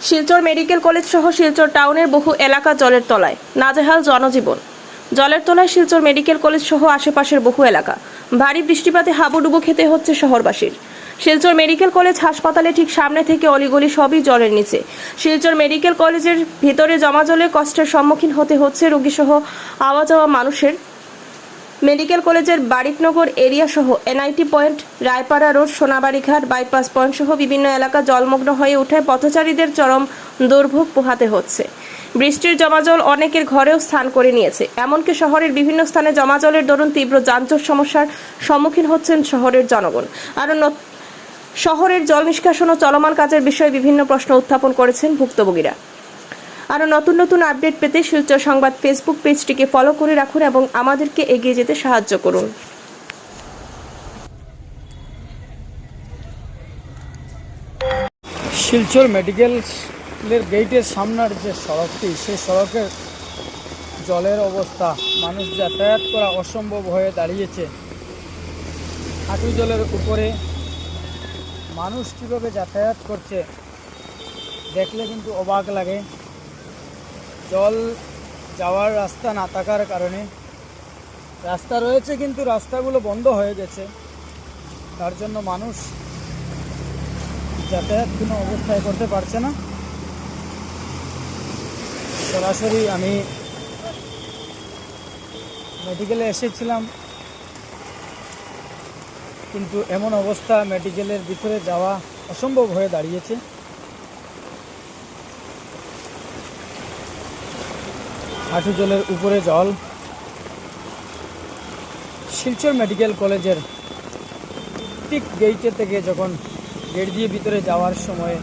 Silchar medical college সহ শিলচর টাউনের বহু এলাকা জলের তলায়, নাজেহাল জনজীবন। জলের তলায় শিলচর মেডিকেল কলেজ সহ আশেপাশের বহু এলাকা। ভারী বৃষ্টিপাতে হাবুডুবু খেতে হচ্ছে শহরবাসীর। শিলচর মেডিকেল কলেজ হাসপাতালে ঠিক সামনে থেকে অলিগলি সবই জলের নিচে। শিলচর মেডিকেল কলেজের ভিতরে জমা জলে কষ্টের সম্মুখীন হতে হচ্ছে রোগীসহ আওয়া যাওয়া মানুষের। মেডিকেল কলেজের বারিকনগর এরিয়া সহ NIT point, Raypara road, Sonabarighat, bypass point সহ বিভিন্ন এলাকা জলমগ্ন হয়ে ওঠায় পথচারীদের চরম দুর্ভোগ পোহাতে হচ্ছে। বৃষ্টির জমা জল অনেকের ঘরেও স্থান করে নিয়েছে। এমনকি শহরের বিভিন্ন স্থানে জমা জলের দরুন তীব্র যানজট সমস্যার সম্মুখীন হচ্ছেন শহরের জনগণ। শহরের জল নিষ্কাশন ও চলমান কাজের বিষয়ে বিভিন্ন প্রশ্ন উত্থাপন করেছেন ভুক্তভোগীরা। আরও নতুন নতুন আপডেট পেতে শিলচর সংবাদ ফেসবুক পেজটিকে ফলো করে রাখুন এবং আমাদেরকে এগিয়ে যেতে সাহায্য করুন। শিলচর মেডিকেলের গেটের সামনের যে সড়কটি, সেই সড়কের জলের অবস্থা, মানুষ যাতায়াত করা অসম্ভব হয়ে দাঁড়িয়েছে। হাঁটু জলের উপরে মানুষ কীভাবে যাতায়াত করছে দেখলে কিন্তু অবাক লাগে। জল যাওয়ার রাস্তা না থাকার কারণে রাস্তা রয়েছে কিন্তু রাস্তাগুলো বন্ধ হয়ে গেছে, তার জন্য মানুষ যাতায়াত কোনো অবস্থায় করতে পারছে না। সরাসরি আমি মেডিকেলে এসেছিলাম, কিন্তু এমন অবস্থা, মেডিকেলের ভিতরে যাওয়া অসম্ভব হয়ে দাঁড়িয়েছে। হাঁটু জলের উপরে জল। শিলচর মেডিকেল কলেজের ঠিক গেটে থেকে যখন গেট দিয়ে ভিতরে যাওয়ার সময়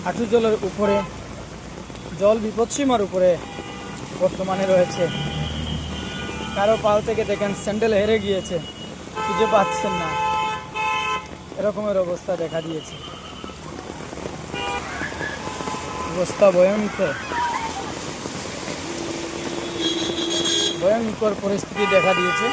হাঁটু জলের উপরে জল বিপদসীমার উপরে বর্তমানে রয়েছে। কারো পাল থেকে দেখেন স্যান্ডেল হেরে গিয়েছে, খুঁজে পাচ্ছেন না, এরকমের অবস্থা দেখা দিয়েছে। অবস্থা ভয়ঙ্কর পরিস্থিতি দেখা দিয়েছে।